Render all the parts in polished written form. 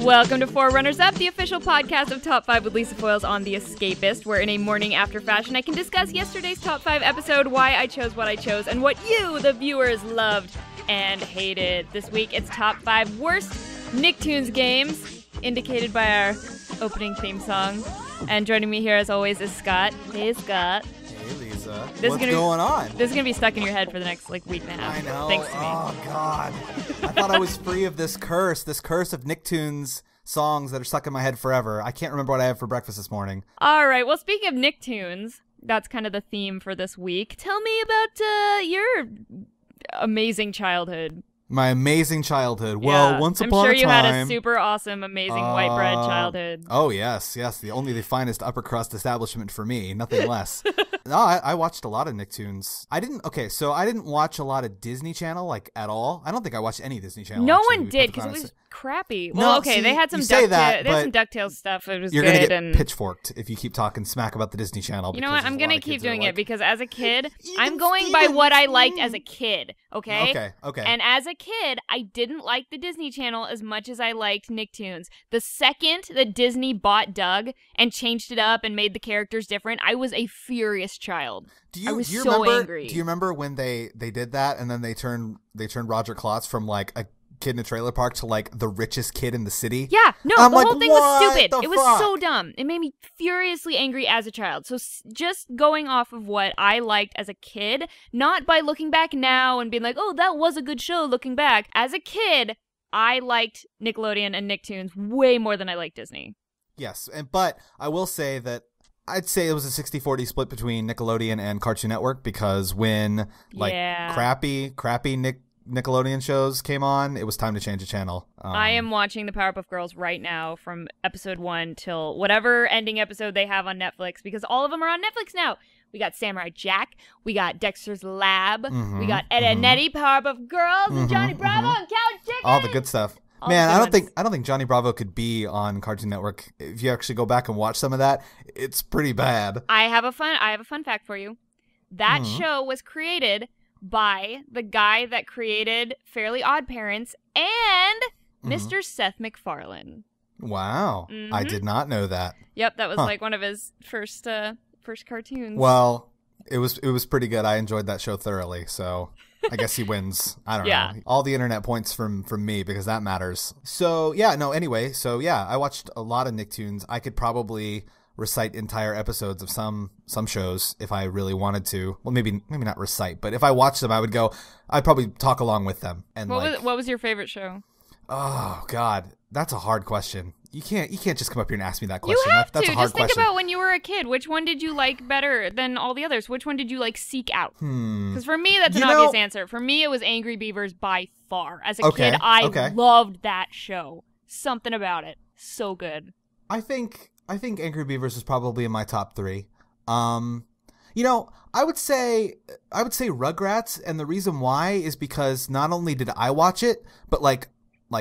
Welcome to 4RunnersUp, the official podcast of Top 5 with Lisa Foyles on The Escapist, where in a morning after fashion I can discuss yesterday's Top 5 episode, why I chose what I chose, and what you, the viewers, loved and hated. This week it's Top 5 Worst Nicktoons Games, indicated by our opening theme song. And joining me here as always is Scott. Hey, Scott. Hey, Lisa. What's going on? This is going to be stuck in your head for the next week and a half. I know. Thanks to me. Oh, God. I thought I was free of this curse of Nicktoons songs that are stuck in my head forever. I can't remember what I had for breakfast this morning. All right. Well, speaking of Nicktoons, that's kind of the theme for this week. Tell me about your amazing childhood. My amazing childhood. Well, once upon a time... I'm sure you had a super awesome, amazing white bread childhood. Oh, yes. The finest upper crust establishment for me. Nothing less. No, I watched a lot of Nicktoons. I didn't watch a lot of Disney Channel, like, at all. I don't think I watched any Disney Channel. No one did, because it was crappy. Well, they had some DuckTales stuff. It was you're good. You're going to get pitchforked if you keep talking smack about the Disney Channel. You know what? I'm going to keep doing it, because as a kid, I'm going by what I liked as a kid, okay? Okay. And as a kid, I didn't like the Disney Channel as much as I liked Nicktoons. The second that Disney bought Doug and changed it up and made the characters different, I was a furious child. I was so angry. Do you remember when they did that and then they turned Roger Klotz from like a kid in a trailer park to like the richest kid in the city? Yeah, no, the whole thing was stupid. It was so dumb. It made me furiously angry as a child. So just going off of what I liked as a kid, not by looking back now and being like, oh, that was a good show looking back. As a kid, I liked Nickelodeon and Nicktoons way more than I liked Disney. Yes, but I will say that I'd say it was a 60-40 split between Nickelodeon and Cartoon Network, because when crappy Nickelodeon shows came on, it was time to change the channel. I am watching the Powerpuff Girls right now from episode 1 till whatever ending episode they have on Netflix, because all of them are on Netflix now. We got Samurai Jack, we got Dexter's Lab, we got Ed and Nettie, Powerpuff Girls, and Johnny Bravo and Couch Chicken. All the good stuff. Man, I don't think Johnny Bravo could be on Cartoon Network. If you actually go back and watch some of that, it's pretty bad. I have a fun fact for you. That show was created by the guy that created Fairly Odd Parents and Mr. Seth MacFarlane. Wow. I did not know that. Yep, that was like one of his first cartoons. Well, it was pretty good. I enjoyed that show thoroughly, so I guess he wins. I don't know. All the internet points from me, because that matters. So, I watched a lot of Nicktoons. I could probably recite entire episodes of some shows if I really wanted to. Well, maybe not recite, but if I watched them, I'd probably talk along with them. And what was your favorite show? Oh God, that's a hard question. You can't just come up here and ask me that question. You have that's to. A hard just think question. about when you were a kid. Which one did you like better than all the others? Which one did you like seek out? Because for me, that's an obvious answer. For me, it was Angry Beavers by far. As a kid, I loved that show. Something about it, so good. I think Angry Beavers is probably in my top 3. I would say Rugrats, and the reason why is because not only did I watch it, but like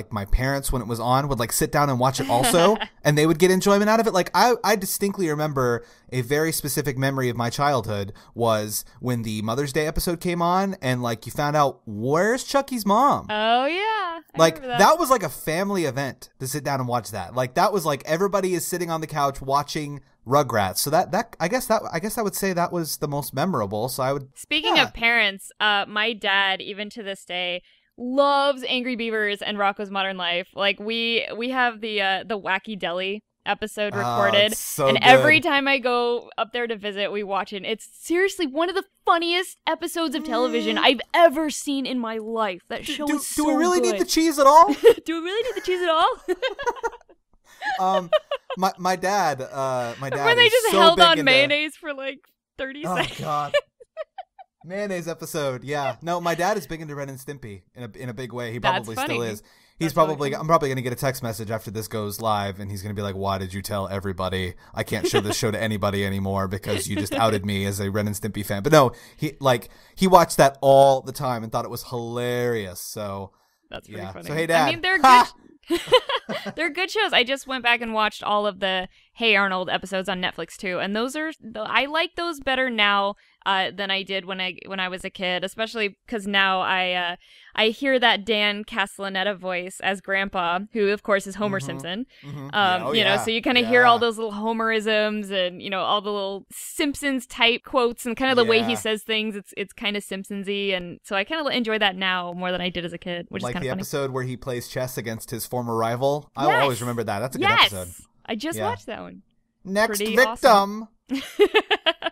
my parents, when it was on, would like sit down and watch it also, and they would get enjoyment out of it. Like I distinctly remember a very specific memory of my childhood was when the Mother's Day episode came on, and like you found out, where's Chucky's mom? Oh yeah. Like that was like a family event to sit down and watch that. Like that was like everybody is sitting on the couch watching Rugrats. So that I guess I would say that was the most memorable. So I would. Speaking of parents, my dad, even to this day, loves Angry Beavers and Rocko's Modern Life. Like we have the Wacky Deli episode recorded, and every time I go up there to visit, we watch it. It's seriously one of the funniest episomy television I've ever seen in my life. That show is so good. Do we really need the cheese at all? Do we really need the cheese at all? My dad when they just so held on into mayonnaise for like 30 seconds. Oh God. Mayonnaise episode, yeah. No, my dad is big into Ren and Stimpy in a big way. He probably still is. I'm probably going to get a text message after this goes live, and he's going to be like, why did you tell everybody I can't show this show to anybody anymore because you just outed me as a Ren and Stimpy fan? But no, he watched that all the time and thought it was hilarious. So that's pretty funny. So hey, Dad. I mean, they're good. They're good shows. I just went back and watched all of the Hey Arnold episodes on Netflix too, and I like those better now than I did when I was a kid, especially because now I hear that Dan Castellaneta voice as Grandpa, who of course is Homer Simpson. So you kind of hear all those little Homerisms and all the little Simpsons type quotes and kind of the way he says things. It's kind of Simpsons-y, and so I kind of enjoy that now more than I did as a kid, which is kind of funny. Like the episode where he plays chess against his former rival. I will always remember that. That's a good episode. I just watched that one. Next Pretty victim. Awesome.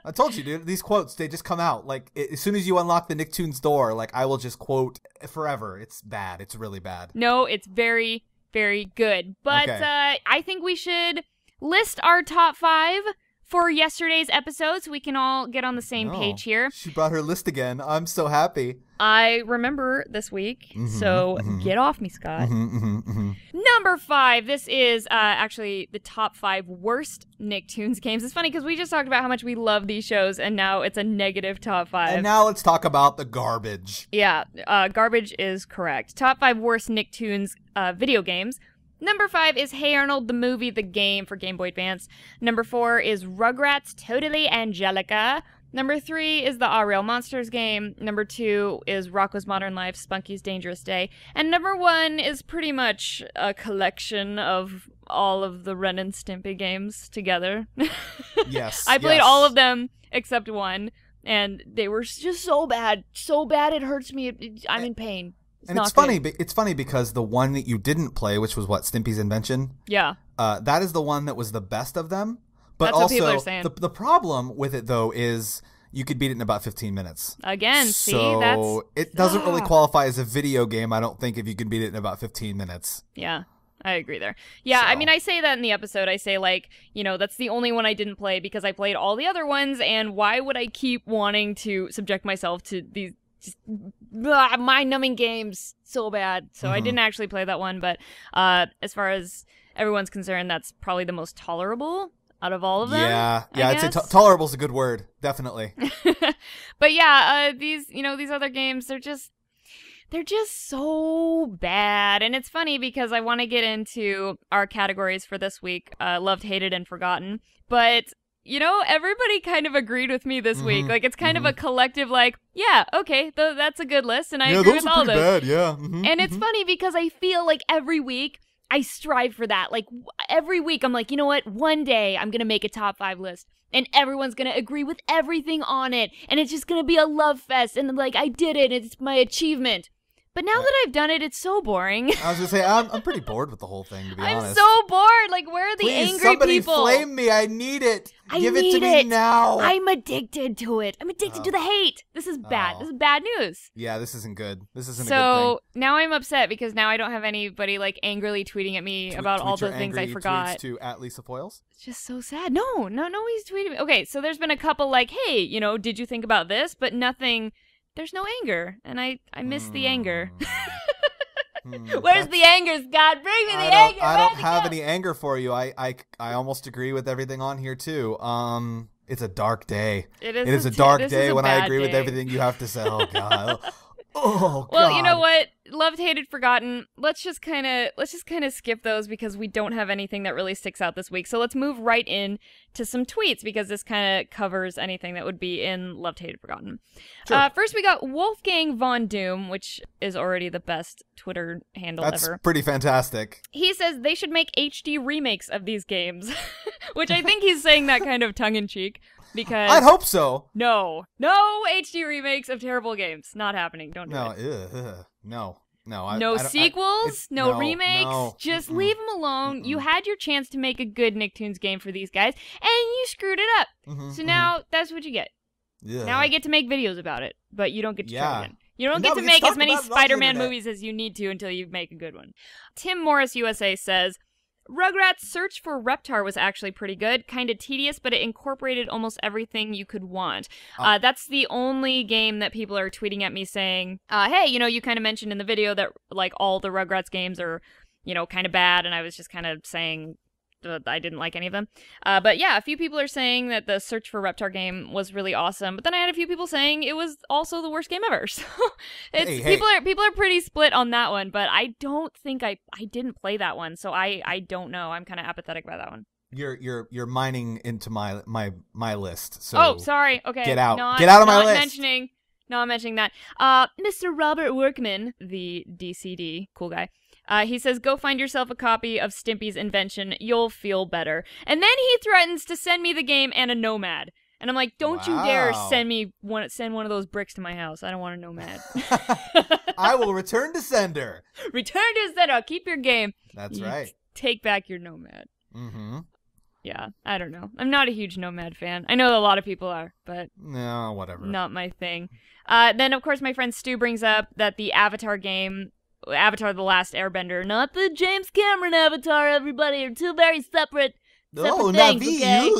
I told you, dude. These quotes, they just come out. Like, as soon as you unlock the Nicktoons door, like, I will just quote forever. It's bad. It's really bad. No, it's very, very good. But I think we should list our top 5 for yesterday's episode so we can all get on the same page here. She brought her list again. I'm so happy. I remember this week, so get off me, Scott. Number 5. This is actually the top 5 worst Nicktoons games. It's funny because we just talked about how much we love these shows, and now it's a negative top 5. And now let's talk about the garbage. Yeah, garbage is correct. Top 5 worst Nicktoons video games. Number 5 is Hey Arnold, the movie, the game for Game Boy Advance. Number 4 is Rugrats, Totally Angelica. Number 3 is the Real Monsters game. Number 2 is Rocko's Modern Life, Spunky's Dangerous Day. And number 1 is pretty much a collection of all of the Ren and Stimpy games together. Yes. I played all of them except one, and they were just so bad. So bad it hurts me. I'm in pain. It's funny. It's funny because the one that you didn't play, which was what, Stimpy's Invention? Yeah. That is the one that was the best of them. But that's also, what people are saying. The problem with it though is you could beat it in about 15 minutes. Again, so it doesn't really qualify as a video game, I don't think, if you can beat it in about 15 minutes. Yeah. I agree there. Yeah, I mean, I say that in the episode. I say, like, that's the only one I didn't play because I played all the other ones, and why would I keep wanting to subject myself to these just mind-numbing games so bad? So I didn't actually play that one, but as far as everyone's concerned, that's probably the most tolerable out of all of them. Yeah, I'd say tolerable is a good word, definitely. But yeah, these other games, they're just so bad. And it's funny because I want to get into our categories for this week, loved, hated, and forgotten. But, everybody kind of agreed with me this week. Like, it's kind of a collective, like, yeah, okay, that's a good list, and I agree with all those. Bad, yeah. And it's funny because I feel like every week I strive for that. Like, every week I'm like, you know what? One day I'm going to make a top 5 list. And everyone's going to agree with everything on it. And it's just going to be a love fest. And, like, I did it. It's my achievement. But now that I've done it, it's so boring. I was going to say, I'm pretty bored with the whole thing, to be honest. I'm so bored. Like, where are the angry somebody people? Flame me. I need it. Give it to me now. I'm addicted to it. I'm addicted to the hate. This is bad. This is bad news. Yeah, this isn't good. This isn't a good thing. So now I'm upset because now I don't have anybody, like, angrily tweeting at me about all the things I forgot. Tweets to @LisaFoils? It's just so sad. No, he's tweeting me. Okay, so there's been a couple like, hey, did you think about this? But nothing. There's no anger, and I miss the anger. Where's the anger, Scott? Bring me the anger. I don't have any anger for you. I almost agree with everything on here too. It's a dark day. It is a dark day when I agree with everything you have to say. Oh God. Oh God. Well, you know what? Loved, hated, forgotten. Let's just kind of skip those because we don't have anything that really sticks out this week. So let's move right in to some tweets because this kind of covers anything that would be in loved, hated, forgotten. Sure. First, we got Wolfgang Von Doom, which is already the best Twitter handle ever. That's pretty fantastic. He says they should make HD remakes of these games, which I think he's saying that kind of tongue-in-cheek. Because I'd hope so. No HD remakes of terrible games. Not happening. Don't do it. No. No sequels, no remakes. No. Just leave them alone. You had your chance to make a good Nicktoons game for these guys, and you screwed it up. So now that's what you get. Yeah. Now I get to make videos about it, but you don't get to try again. You don't get to make as many Spider-Man movies as you need to until you make a good one. Tim Morris USA says, Rugrats Search for Reptar was actually pretty good, kind of tedious, but it incorporated almost everything you could want. That's the only game that people are tweeting at me saying, hey, you kind of mentioned in the video that, like, all the Rugrats games are, kind of bad, and I was just kind of saying I didn't like any of them. But yeah, a few people are saying that the Search for Reptar game was really awesome, but then I had a few people saying it was also the worst game ever. So people are pretty split on that one, but I don't think I didn't play that one, so I don't know. I'm kind of apathetic by that one. You're mining into my list. So oh, sorry. Okay. Get out of my list. Not mentioning that. Mr. Robert Workman, the DCD, cool guy. He says, go find yourself a copy of Stimpy's invention. You'll feel better. And then he threatens to send me the game and a Nomad. And I'm like, don't you dare send one of those bricks to my house. I don't want a Nomad. I will return to sender. Return to sender. I'll keep your game. That's right. Take back your Nomad. Mm-hmm. Yeah, I don't know. I'm not a huge Nomad fan. I know a lot of people are, but no, whatever. Not my thing. Then, of course, my friend Stu brings up that the Avatar game, Avatar The Last Airbender, not the James Cameron Avatar, everybody, are two very separate things, okay?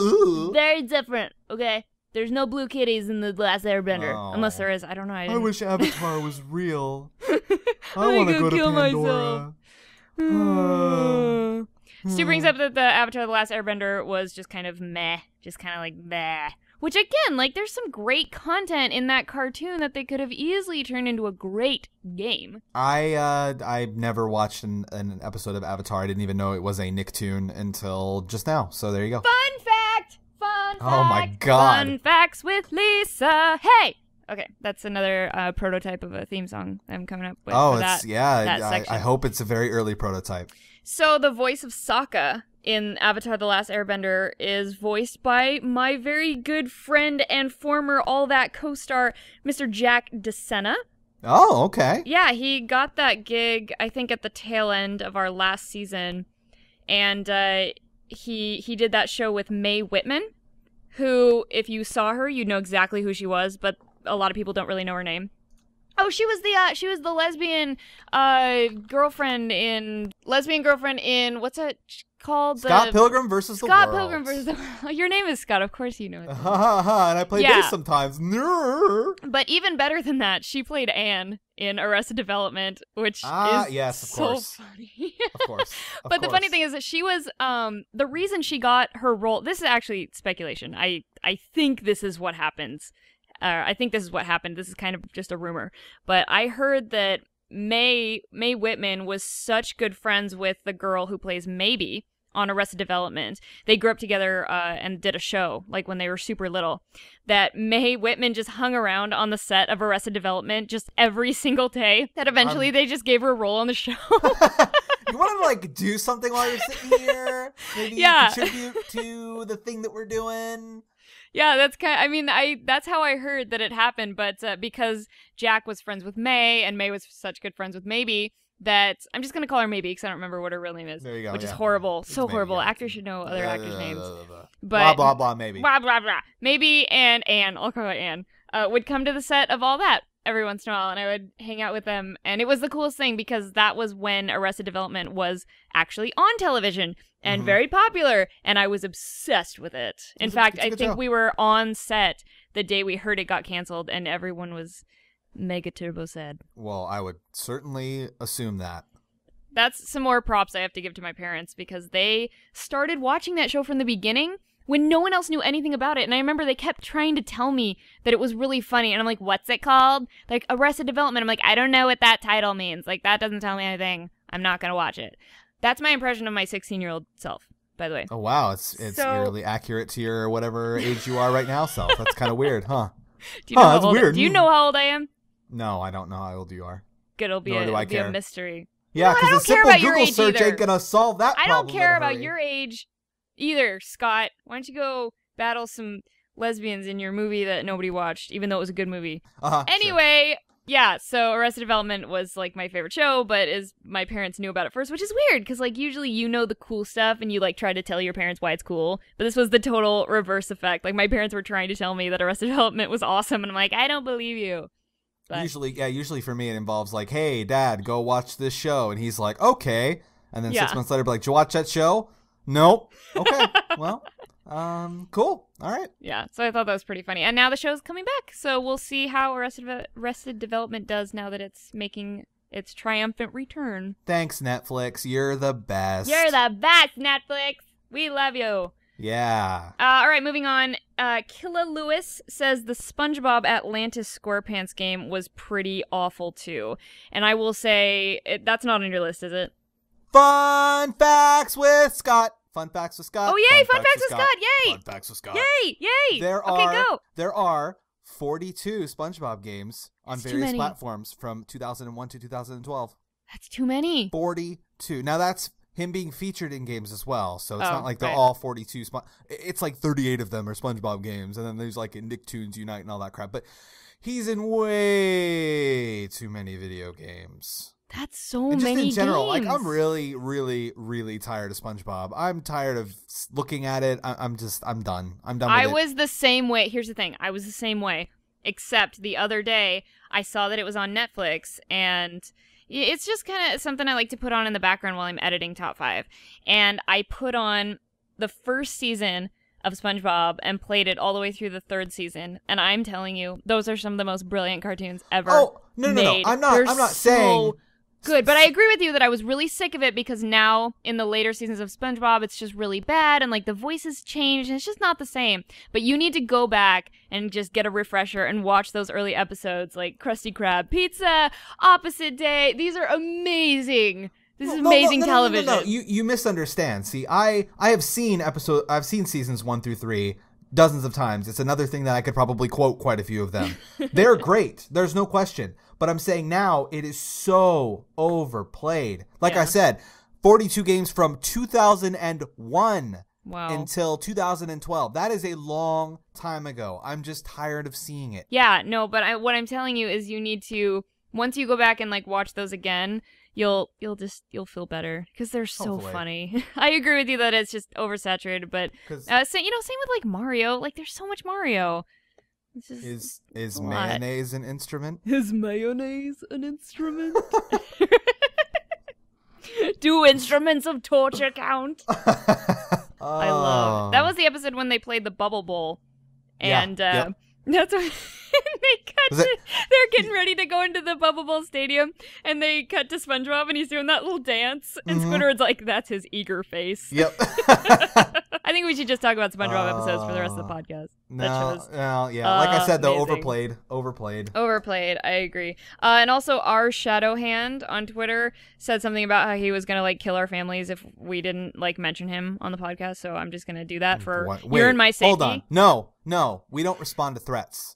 Very different, okay? There's no blue kitties in The Last Airbender. Oh. Unless there is. I don't know. I wish Avatar was real. I want to go to Pandora. Stu brings up that the Avatar The Last Airbender was just kind of meh. Just kind of like meh. Which, again, like, there's some great content in that cartoon that they could have easily turned into a great game. I never watched an episode of Avatar. I didn't even know it was a Nicktoon until just now. So there you go. Fun fact! Oh my god. Fun facts with Lisa. Hey! Okay, that's another prototype of a theme song I'm coming up with. Oh, for that section. I hope it's a very early prototype. So the voice of Sokka in Avatar The Last Airbender is voiced by my very good friend and former All That co-star, Mr. Jack DeSena. Oh, okay. Yeah, he got that gig, I think, at the tail end of our last season. And he did that show with Mae Whitman, who, if you saw her, you'd know exactly who she was, but a lot of people don't really know her name. Oh, she was the lesbian girlfriend in what's that called? Scott Pilgrim versus the World. Scott Pilgrim versus the World. Your name is Scott, of course you know it. And I play bass sometimes. But even better than that, she played Anne in Arrested Development, which is so funny. Of course. But the funny thing is that she was the reason she got her role. This is actually speculation. I think this is what happens. I think this is what happened. This is kind of just a rumor. But I heard that Mae Whitman was such good friends with the girl who plays Maybe on Arrested Development. They grew up together and did a show, like when they were super little, that Mae Whitman just hung around on the set of Arrested Development just every single day, that eventually they just gave her a role on the show. You want to, like, do something while you're sitting here? Maybe contribute to the thing that we're doing? Yeah, that's how I heard that it happened, but because Jack was friends with Mae, and Mae was such good friends with Maybe, that I'm just going to call her Maybe, because I don't remember what her real name is. There you go, which is horrible. It's so Maybe, horrible. Actors should know other actors' names. But blah, blah, blah, Maybe. Blah, blah, blah. Maybe and Anne, I'll call her Anne, would come to the set of All That every once in a while, and I would hang out with them, and it was the coolest thing, because that was when Arrested Development was actually on television, and very popular, and I was obsessed with it. In fact, I think we were on set the day we heard it got canceled, and everyone was mega turbo sad. Well, I would certainly assume that. That's some more props I have to give to my parents, because they started watching that show from the beginning when no one else knew anything about it. And I remember they kept trying to tell me that it was really funny. And I'm like, what's it called? Like, Arrested Development. I'm like, I don't know what that title means. Like, that doesn't tell me anything. I'm not going to watch it. That's my impression of my 16-year-old self, by the way. Oh, wow. It's eerily accurate to your whatever age you are right now self. That's kind of weird, huh? Do you know how old I am? No, I don't know how old you are. Good, it'll be a mystery. Yeah, because a simple Google search ain't going to solve that problem. I don't care about your age either, Scott. Why don't you go battle some lesbians in your movie that nobody watched, even though it was a good movie. Anyway, yeah, so Arrested Development was, like, my favorite show, but my parents knew about it first, which is weird, because, like, usually you know the cool stuff, and you, like, try to tell your parents why it's cool, but this was the total reverse effect. Like, my parents were trying to tell me that Arrested Development was awesome, and I'm like, I don't believe you. But Usually for me it involves, like, hey, Dad, go watch this show, and he's like, okay, and then 6 months later, be like, did you watch that show? Nope. Okay, well... cool. All right. Yeah, so I thought that was pretty funny. And now the show's coming back, so we'll see how Arrested Development does now that it's making its triumphant return. Thanks, Netflix. You're the best. You're the best, Netflix. We love you. Yeah. All right, moving on. Killa Lewis says the SpongeBob Atlantis SquarePants game was pretty awful, too. And I will say, that's not on your list, is it? Fun facts with Scott. Fun facts with Scott. Oh, yay! Fun facts with Scott. Yay! Fun facts with Scott. Yay! There are 42 SpongeBob games on various platforms from 2001 to 2012. That's too many. 42. Now that's him being featured in games as well, so it's not like they're all 42. It's like 38 of them are SpongeBob games, and then there's like Nicktoons Unite and all that crap. But he's in way too many video games. That's so and just many in general, games. like I'm really, really, really tired of SpongeBob. I'm tired of looking at it. I'm done. I'm done with it. I was the same way. Here's the thing. I was the same way, except the other day I saw that it was on Netflix, and it's just kind of something I like to put on in the background while I'm editing Top 5. And I put on the first season of SpongeBob and played it all the way through the third season. And I'm telling you, those are some of the most brilliant cartoons ever made. I'm not saying good, but I agree with you that I was really sick of it because now in the later seasons of SpongeBob, it's just really bad and like the voices change and it's just not the same. But you need to go back and just get a refresher and watch those early episodes like Krusty Krab Pizza, Opposite Day. These are amazing. This is amazing television. No. You misunderstand. See, I've seen seasons 1 through 3 dozens of times. It's another thing that I could probably quote quite a few of them. They're great. There's no question. But I'm saying now it is so overplayed. Like I said, 42 games from 2001 until 2012. That is a long time ago. I'm just tired of seeing it. Yeah, no, but what I'm telling you is you need to, once you go back and like watch those again, you'll feel better because they're so funny. I agree with you that it's just oversaturated, but same with like Mario. Like there's so much Mario. Is mayonnaise an instrument? Is mayonnaise an instrument? Do instruments of torture count? I love it. That was the episode when they played the Bubble Bowl, and that's what they're getting ready to go into the Bubble Bowl stadium, and they cut to SpongeBob, and he's doing that little dance, and Squidward's like, that's his eager face. Yep. I think we should just talk about SpongeBob episodes for the rest of the podcast. Like I said, though, amazing. Overplayed. I agree. And also, our Shadow Hand on Twitter said something about how he was gonna like kill our families if we didn't like mention him on the podcast. So I'm just gonna do that for your and my safety. Hold on. No, we don't respond to threats.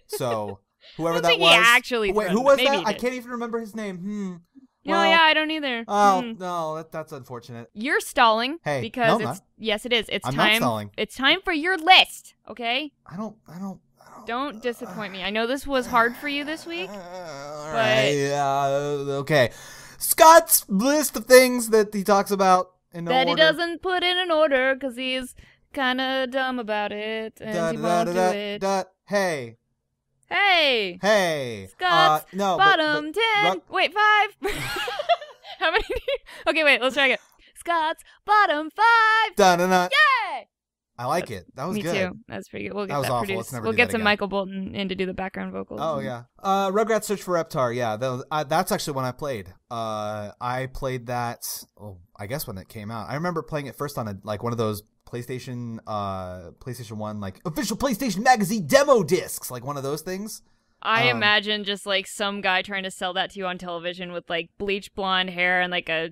So whoever that was, who was that? I can't even remember his name. I don't either. Oh, no, that's unfortunate. You're stalling because yes, it is. I'm not stalling. It's time for your list, okay? I don't. Don't disappoint me. I know this was hard for you this week. Okay. Scott's list of things that he talks about in no order. He doesn't put in an order because he's kind of dumb about it and he won't do it. Hey! Scott's bottom 10. Wait, 5. How many? Okay, wait, let's try again. Scott's bottom 5. Yay! I like it. That was good. Me too. That's pretty good. We'll get that produced. We'll get some Michael Bolton in to do the background vocals. Oh, yeah. Rugrats Search for Reptar. Yeah, that's actually when I played. I played that, I guess when it came out. I remember playing it first on one of those PlayStation 1, like official PlayStation Magazine demo discs, like one of those things. I imagine just like some guy trying to sell that to you on television with like bleach blonde hair and like a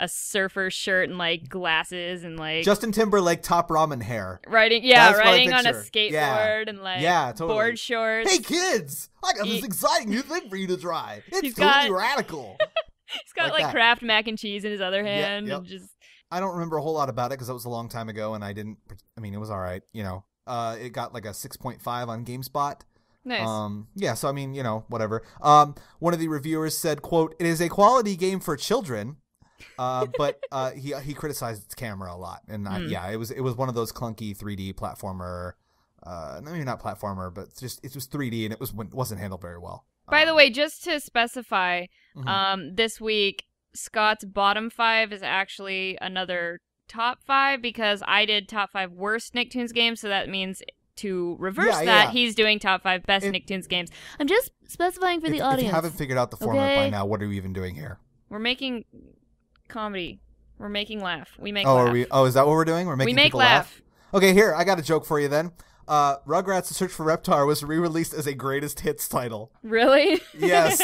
surfer shirt and like glasses and like Justin Timberlake top ramen hair. Riding on a skateboard and like totally. Board shorts. Hey kids, I got this exciting new thing for you to try. It's totally radical. He's got like Kraft mac and cheese in his other hand. Yep. And just. I don't remember a whole lot about it because that was a long time ago, and it was all right, it got like a 6.5 on GameSpot. Nice. So I mean, whatever. One of the reviewers said, quote, "It is a quality game for children," but he criticized its camera a lot, and it was one of those clunky 3D platformer, maybe not platformer, but it was 3D and it wasn't handled very well. By the way, just to specify, this week Scott's bottom 5 is actually another top 5 because I did top 5 worst Nicktoons games, so that means to reverse he's doing top 5 best Nicktoons games. I'm just specifying for the audience. If you haven't figured out the format by now, what are we even doing here? We're making comedy. We're making laugh. We make laugh. Is that what we're doing? We're making people laugh? Okay, here, I got a joke for you then. Rugrats Search for Reptar was re-released as a greatest hits title. Really? Yes.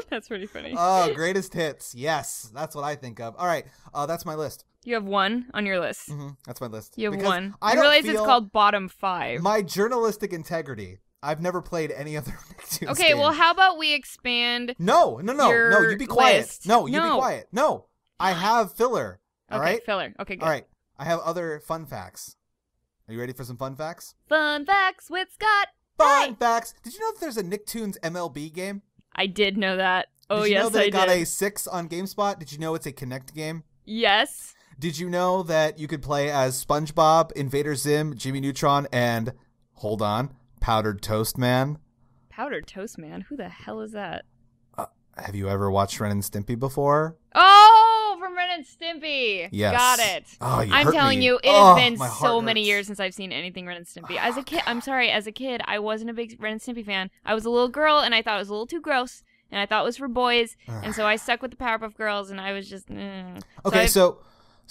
That's pretty funny. Oh, greatest hits. Yes, that's what I think of. All right, that's my list. You have one on your list. Mm-hmm. That's my list. You have because one. I realize it's called bottom 5. My journalistic integrity. I've never played any other Nicktoons Okay, game. well, how about we expand? No, you be quiet. List. No, you be quiet. No, I have filler. All right, filler. Okay, good. All right, I have other fun facts. Are you ready for some fun facts? Fun facts with Scott. Fun facts. Did you know that there's a Nicktoons MLB game? I did know that. Oh, did you yes, know that I it got did. a 6 on GameSpot? Did you know it's a Kinect game? Yes. Did you know that you could play as SpongeBob, Invader Zim, Jimmy Neutron, and, hold on, Powdered Toast Man? Powdered Toast Man? Who the hell is that? Have you ever watched Ren and Stimpy before? Oh, from Ren and Stimpy. Yes. Got it. Oh, I'm telling you, it has been so many years since I've seen anything Ren and Stimpy. As a kid, I wasn't a big Ren and Stimpy fan. I was a little girl, and I thought it was a little too gross, and I thought it was for boys, and so I stuck with the Powerpuff Girls, and I was just, Okay, so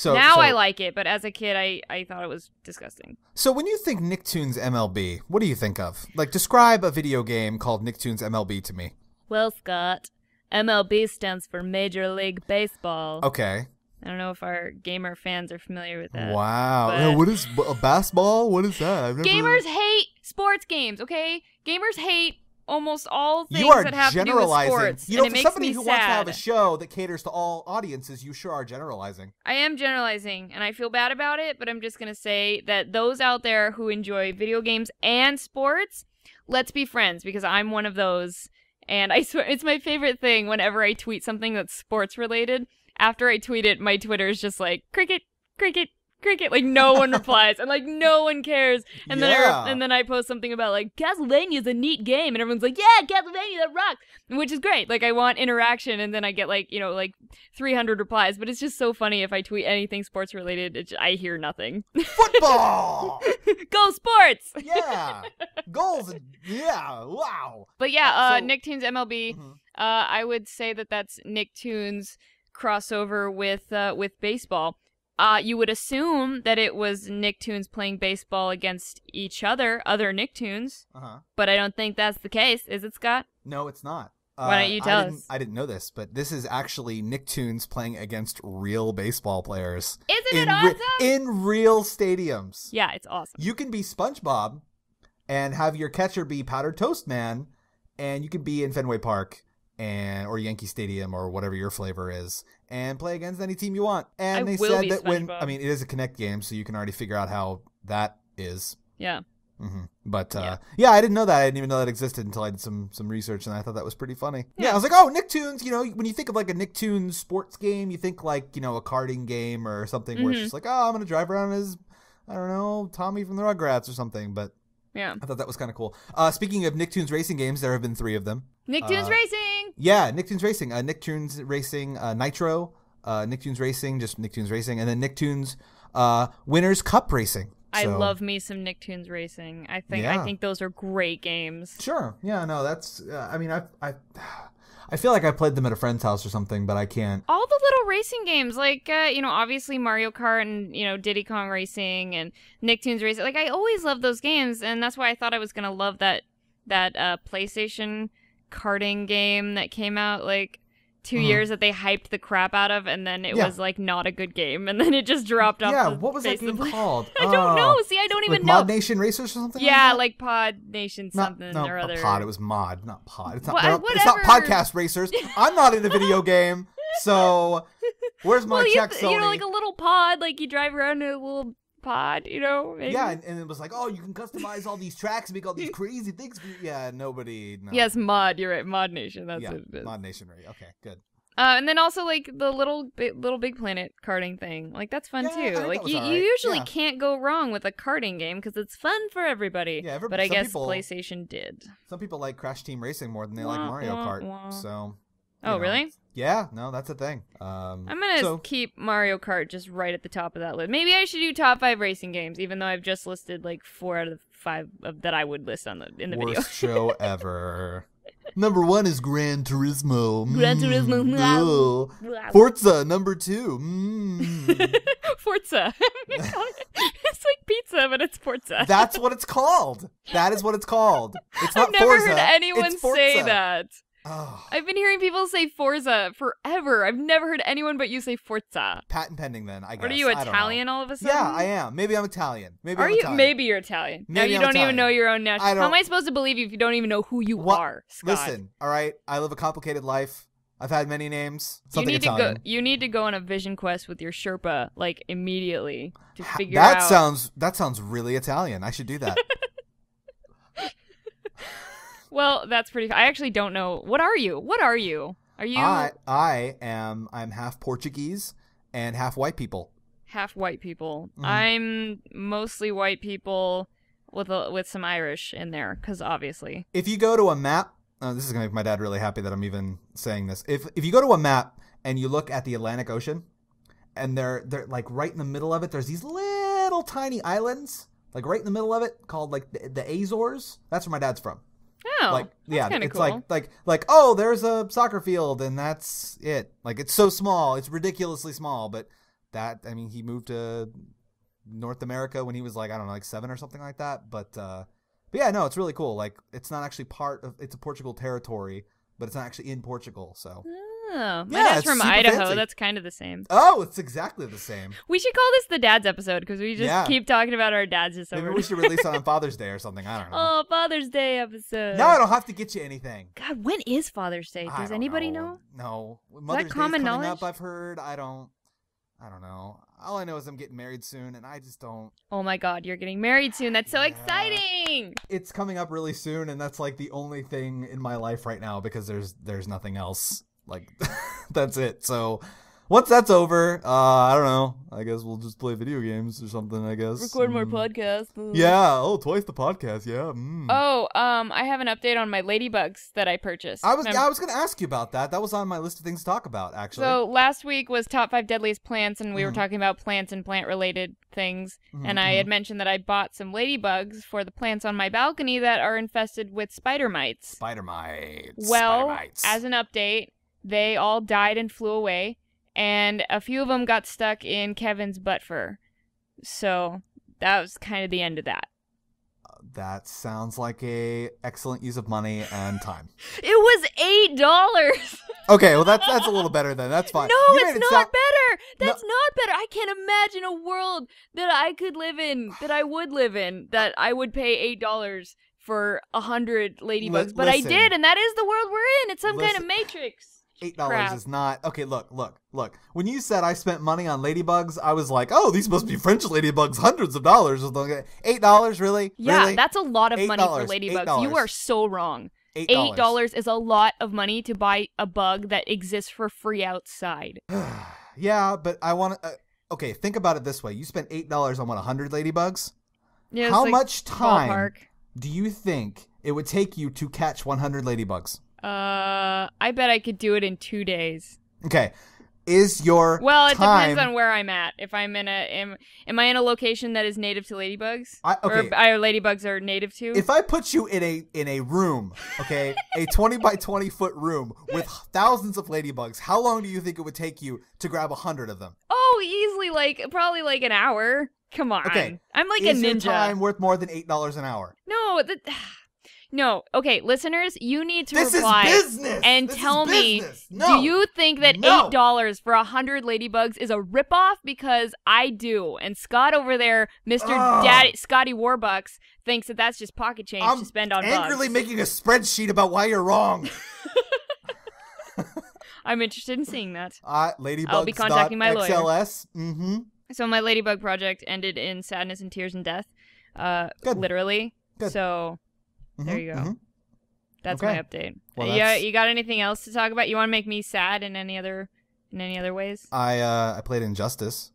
now I like it, but as a kid, I thought it was disgusting. So when you think Nicktoons MLB, what do you think of? Like, describe a video game called Nicktoons MLB to me. Well, Scott, MLB stands for Major League Baseball. Okay. I don't know if our gamer fans are familiar with that. Wow. What is a basketball? What is that? Gamers hate sports games, okay? Gamers hate almost all things that have to do with sports. You know, and for somebody who wants to have a show that caters to all audiences, you sure are generalizing. I am generalizing, and I feel bad about it, but I'm just going to say that those out there who enjoy video games and sports, let's be friends, because I'm one of those. And I swear, it's my favorite thing whenever I tweet something that's sports related. After I tweet it, my Twitter is just like, cricket, cricket, cricket. Like, no one replies, and like, no one cares. And then I post something about like, Castlevania's a neat game, and everyone's like, yeah, Castlevania, that rocks, which is great. Like, I want interaction, and then I get like, 300 replies. But it's just so funny if I tweet anything sports related, I hear nothing. Football! Go sports! Yeah! Goals! Yeah! Wow! But yeah, Nicktoons MLB, I would say that that's Nicktoons crossover with baseball. You would assume that it was Nicktoons playing baseball against each other Nicktoons, but I don't think that's the case. Is it, Scott? No, it's not. Why don't you tell us? I didn't know this, but this is actually Nicktoons playing against real baseball players. Isn't it awesome? In real stadiums. Yeah, it's awesome. You can be SpongeBob and have your catcher be Powdered Toast Man, and you can be in Fenway Park or Yankee Stadium or whatever your flavor is, and play against any team you want. And they said that it is a Kinect game, so you can already figure out how that is. Yeah. Mm-hmm. But yeah, I didn't know that. I didn't even know that existed until I did some research, and I thought that was pretty funny. Yeah, I was like, oh, Nicktoons. When you think of like a Nicktoons sports game, you think like a karting game or something where it's just like, oh, I'm gonna drive around as, I don't know, Tommy from the Rugrats or something. But yeah, I thought that was kind of cool. Speaking of Nicktoons racing games, there have been 3 of them. Nicktoons Racing. Yeah, Nicktoons Racing. Nicktoons Racing Nitro. Nicktoons Racing, just Nicktoons Racing, and then Nicktoons Winners Cup Racing. I love me some Nicktoons Racing. I think those are great games. Sure. Yeah. No. That's. I mean, I feel like I played them at a friend's house or something, but I can't. All the little racing games, like obviously Mario Kart and Diddy Kong Racing and Nicktoons Racing. Like, I always loved those games, and that's why I thought I was gonna love that PlayStation karting game that came out like 2 years that they hyped the crap out of, and then it was like not a good game, and then it just dropped off. Yeah, what was that game called? I don't know. See, I don't even know. Mod Nation Racers or something? Yeah, like Pod Nation something or other. Not Pod. It was Mod, not Pod. It's not. It's not Podcast Racers. I'm not in the video game, so where's my check, Sony? Like a little pod, like you drive around in a little pod, maybe. Yeah, and it was like, oh, you can customize all these tracks and make all these crazy things. Yeah, nobody. No. Yes, Mod. You're right. Mod Nation. That's what it is. Mod Nation. Right. Okay, good. And then also like the Little Big Planet karting thing. Like, that's fun too. Like you usually can't go wrong with a karting game because it's fun for everybody. Yeah, but I guess PlayStation did. Some people like Crash Team Racing more than they like Mario Kart. So. Oh, really? Yeah, no, that's a thing. I'm gonna keep Mario Kart just right at the top of that list. Maybe I should do top 5 racing games, even though I've just listed like 4 out of the 5 that I would list in the video. Worst show ever. Number 1 is Gran Turismo. Gran Turismo. Forza, number 2. Forza. It's like pizza, but it's Forza. That's what it's called. That is what it's called. It's not I've never Forza, heard anyone say that. Oh. I've been hearing people say Forza forever. I've never heard anyone but you say Forza. Patent pending then, I guess. What are you, Italian all of a sudden? Yeah, I am. Maybe I'm Italian. Maybe you're Italian. Now you don't even know your own nationality. How am I supposed to believe you if you don't even know who you are, Scott? Listen, all right? I live a complicated life. I've had many names. You need to go on a vision quest with your Sherpa, like, immediately to figure out. That sounds really Italian. I should do that. Well, that's pretty. I actually don't know. What are you? Are you? I'm half Portuguese and half white people. Half white people. Mm-hmm. I'm mostly white people with some Irish in there, because obviously. If you go to a map, this is gonna make my dad really happy that I'm even saying this. If you go to a map and you look at the Atlantic Ocean, and they're like right in the middle of it, there's these little tiny islands, like right in the middle of it, called like the Azores. That's where my dad's from. Oh, that's kind of cool. Like oh, there's a soccer field and that's it. Like it's so small, it's ridiculously small. But he moved to North America when he was like, I don't know, like 7 or something like that. But yeah, no, it's really cool. Like it's not actually it's a Portugal territory, but it's not actually in Portugal. So. Oh, my dad's from Idaho. Fancy. That's kind of the same. Oh, it's exactly the same. We should call this the dad's episode because we just keep talking about our dads. Maybe we should release it on Father's Day or something. I don't know. Oh, Father's Day episode. No, I don't have to get you anything. God, when is Father's Day? Does anybody know? No. Mother's Day's coming up, I've heard. I don't know. All I know is I'm getting married soon, and I just don't. Oh my God, you're getting married soon. That's so exciting. It's coming up really soon, and that's like the only thing in my life right now because there's nothing else. Like, that's it. So, once that's over, I don't know. I guess we'll just play video games or something, I guess. Record more podcasts. Yeah. Oh, twice the podcast. Yeah. Mm. Oh, I have an update on my ladybugs that I purchased. I was going to ask you about that. That was on my list of things to talk about, actually. So, last week was top 5 deadliest plants, and we were talking about plants and plant-related things. And I had mentioned that I bought some ladybugs for the plants on my balcony that are infested with spider mites. Spider mites. Well, as an update, they all died and flew away, and a few of them got stuck in Kevin's butt fur. So that was kind of the end of that. That sounds like a excellent use of money and time. It was $8. Okay, well that's a little better then. That's fine. No, it's not better. That's not better. I can't imagine a world that I could live in, that I would live in, that I would pay $8 for 100 ladybugs. But I did, and that is the world we're in. It's some kind of matrix. $8 is not okay. Look. When you said I spent money on ladybugs, I was like, "Oh, these must be French ladybugs, hundreds of dollars." $8, really? Yeah, really? That's a lot of money for ladybugs. $8. You are so wrong. $8 is a lot of money to buy a bug that exists for free outside. Yeah, but I want to. Okay, think about it this way: you spent $8 on 100 ladybugs. Yeah, how much time do you think it would take you to catch 100 ladybugs? I bet I could do it in 2 days. Okay. Is your it depends on where I'm at. If I'm in am I in a location that is native to ladybugs? Okay. Or ladybugs are native to? If I put you in a room, okay, a 20 by 20 foot room with thousands of ladybugs, how long do you think it would take you to grab 100 of them? Oh, easily, probably like an hour. Come on. Okay. I'm like a ninja. Is your time worth more than $8 an hour? No, No. Okay, listeners, you need to reply and tell me, do you think that $8 for 100 ladybugs is a ripoff? Because I do. And Scott over there, Mr. Scotty Warbucks, thinks that that's just pocket change to spend on bugs. I'm angrily making a spreadsheet about why you're wrong. I'm interested in seeing that. Ladybugs. I'll be contacting my lawyer. XLS. Mm-hmm. So my ladybug project ended in sadness and tears and death. Good. Literally. Good. So... There you go. Mm-hmm. That's my update. Well, you got anything else to talk about? You want to make me sad in any other ways? I played Injustice.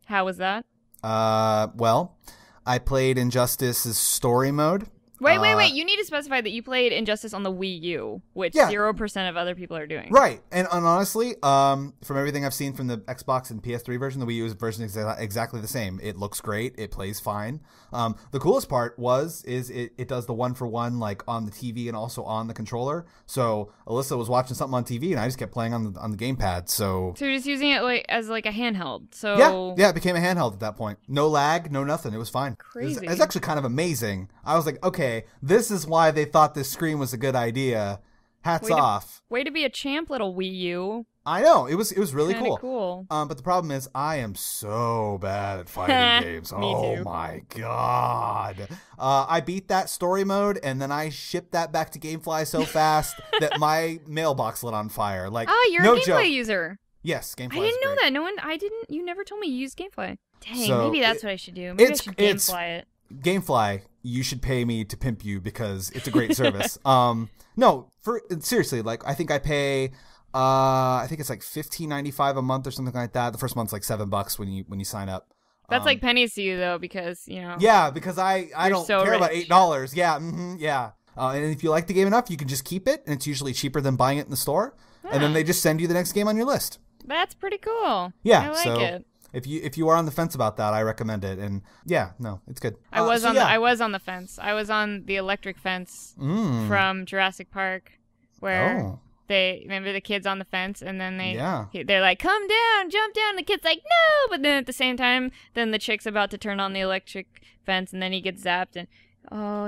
How was that? Well, I played Injustice's story mode. Wait. You need to specify that you played Injustice on the Wii U, which 0% of other people are doing. Right. And honestly, from everything I've seen from the Xbox and PS3 version, the Wii U version is exactly the same. It looks great. It plays fine. The coolest part is it does the 1-for-1 like on the TV and also on the controller. So Alyssa was watching something on TV and I just kept playing on the gamepad. So you're just using it as a handheld. So yeah, it became a handheld at that point. No lag, no nothing. It was fine. Crazy. It was actually kind of amazing. I was like, okay, this is why they thought this screen was a good idea. Hats off. Way to be a champ, little Wii U. I know. It was really cool. But the problem is I am so bad at fighting games. Me too. My God. I beat that story mode and then I shipped that back to GameFly so fast that my mailbox lit on fire. Like, you're no a GameFly joke. user. Yes, GameFly. I didn't know that. You never told me you used GameFly. Dang, maybe that's what I should do. Maybe I should GameFly it. GameFly, you should pay me to pimp you because it's a great service. No, seriously, like I think I pay I think it's like $15.95 a month or something like that. The first month's like $7 when you sign up. That's like pennies to you though, because Yeah, because I don't so care about rich. $8. Yeah, yeah. And if you like the game enough, you can just keep it, and it's usually cheaper than buying it in the store. And then they just send you the next game on your list. That's pretty cool. Yeah, I like it. If you are on the fence about that, I recommend it. And yeah, no, it's good. I was on the fence. I was on the electric fence from Jurassic Park, where they remember the kids on the fence, and then they're like, "Come down, jump down." And the kid's like, "No!" But then at the same time, then the chick's about to turn on the electric fence, and then he gets zapped. And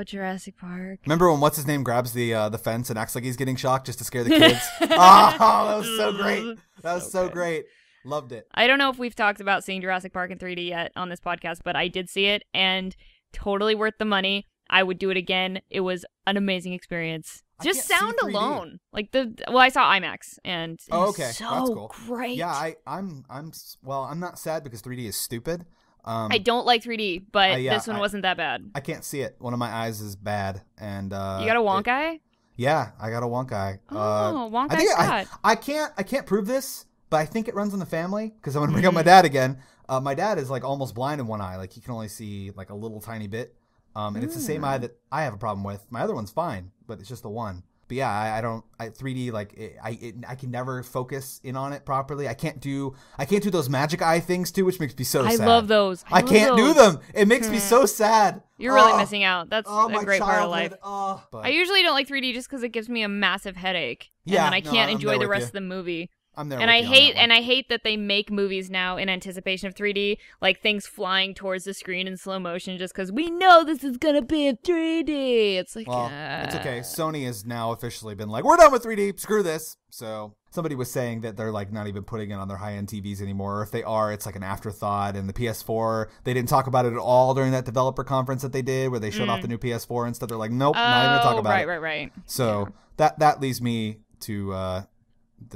Jurassic Park. Remember when what's his name grabs the fence and acts like he's getting shocked just to scare the kids? That was so great. That was so great. Loved it. I don't know if we've talked about seeing Jurassic Park in 3D yet on this podcast, but I did see it and totally worth the money. I would do it again. It was an amazing experience. Just sound alone. Like I saw IMAX and it was so that's cool. Great. Yeah, I'm not sad because 3D is stupid. I don't like 3D, but this one wasn't that bad. I can't see it. One of my eyes is bad, and you got a wonk eye? Yeah, I got a wonk eye. Wonk eye Scott. I can't prove this, but I think it runs in the family because I'm gonna bring up my dad again. My dad is like almost blind in one eye, like he can only see like a little tiny bit. And it's the same eye that I have a problem with. My other one's fine, but it's just the one. But yeah, I don't 3D like I can never focus in on it properly. I can't do those magic eye things too, which makes me so sad. I love those. I can't do them. It makes me so sad. You're really missing out. That's a great part of life. But I usually don't like 3D just because it gives me a massive headache, and Yeah, then I can't I'm enjoy there the with rest you. of the movie. I'm there. And I hate that they make movies now in anticipation of 3D, like things flying towards the screen in slow motion just because we know this is gonna be in 3D. It's like, it's okay. Sony has now officially been like, we're done with 3D. Screw this. So somebody was saying that they're like not even putting it on their high-end TVs anymore. Or if they are, it's like an afterthought. And the PS4, they didn't talk about it at all during that developer conference that they did, where they showed off the new PS4 and stuff. They're like, nope, not even gonna talk about it. Right. So that leaves me to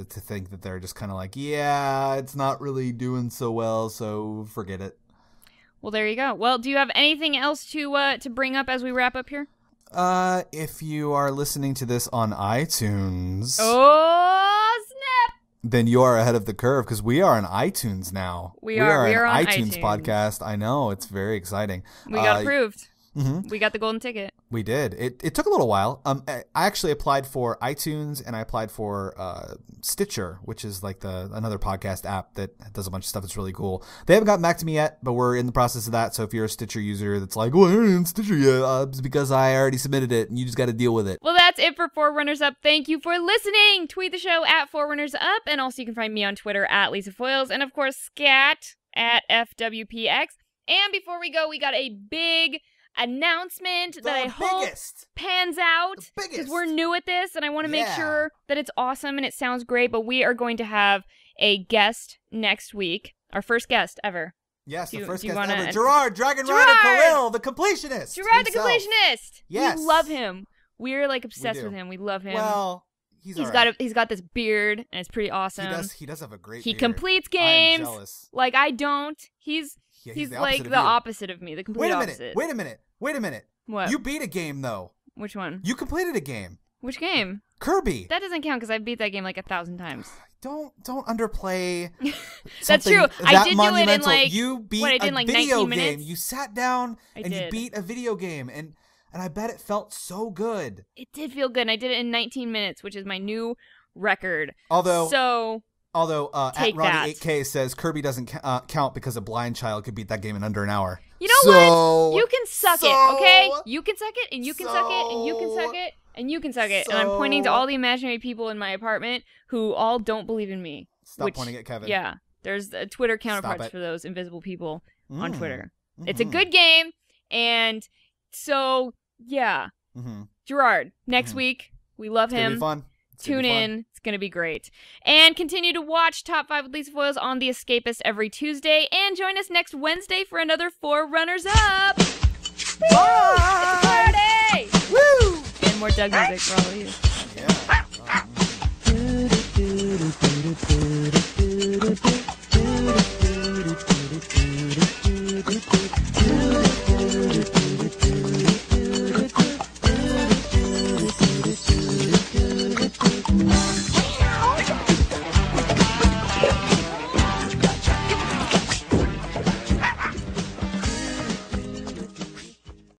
think that they're just kind of like, yeah, it's not really doing so well, so forget it. Well, there you go. Well, do you have anything else to bring up as we wrap up here? If you are listening to this on iTunes, oh snap! Then you are ahead of the curve because we are on iTunes now. We are an on iTunes podcast. I know, it's very exciting. We got approved. Mm-hmm. We got the golden ticket. We did. It took a little while. I actually applied for iTunes and I applied for Stitcher, which is like another podcast app that does a bunch of stuff that's really cool. They haven't gotten back to me yet, but we're in the process of that. So if you're a Stitcher user that's like, well, I ain't in Stitcher yet, it's because I already submitted it and you just got to deal with it. Well, that's it for 4RunnersUp. Thank you for listening. Tweet the show at 4RunnersUp, and also you can find me on Twitter at Lisa Foyles, and of course Scat at FWPX. And before we go, we got a big announcement that I hope pans out because we're new at this and I want to make sure that it's awesome and it sounds great. But we are going to have a guest next week, our first guest ever. Yes, the first guest ever. Gerard, Dragon Rider Khalil, the completionist. Gerard, the completionist. Yes, we love him. We're like obsessed with him. We love him. Well, he's got this beard and it's pretty awesome. He does have a great. He beard. completes games. I am jealous. Like I don't. He's like the opposite of me, the complete opposite. Wait a minute. What? You beat a game, though. Which one? You completed a game. Which game? Kirby. That doesn't count because I beat that game like 1,000 times. Don't underplay. That's true. I did do it in like you beat a video 19 game. minutes? You sat down and you beat a video game, and I bet it felt so good. It did feel good. And I did it in 19 minutes, which is my new record. Although take at Ronnie that. 8K says Kirby doesn't count because a blind child could beat that game in under an hour. You know what? You can suck it, okay? You can suck it, and you can suck it, and you can suck it, and you can suck it. And I'm pointing to all the imaginary people in my apartment who all don't believe in me. Stop pointing at Kevin. Yeah. There's a Twitter counterparts for those invisible people on Twitter. Mm-hmm. It's a good game, and so, yeah. Mm-hmm. Gerard, next week, we love him. It's gonna be fun. Tune in. It's going to be great. And continue to watch Top 5 with Lisa Foyles on The Escapist every Tuesday. And join us next Wednesday for another 4RunnersUp. Woo! It's a party! Woo! And more Doug music for all of you. Yeah.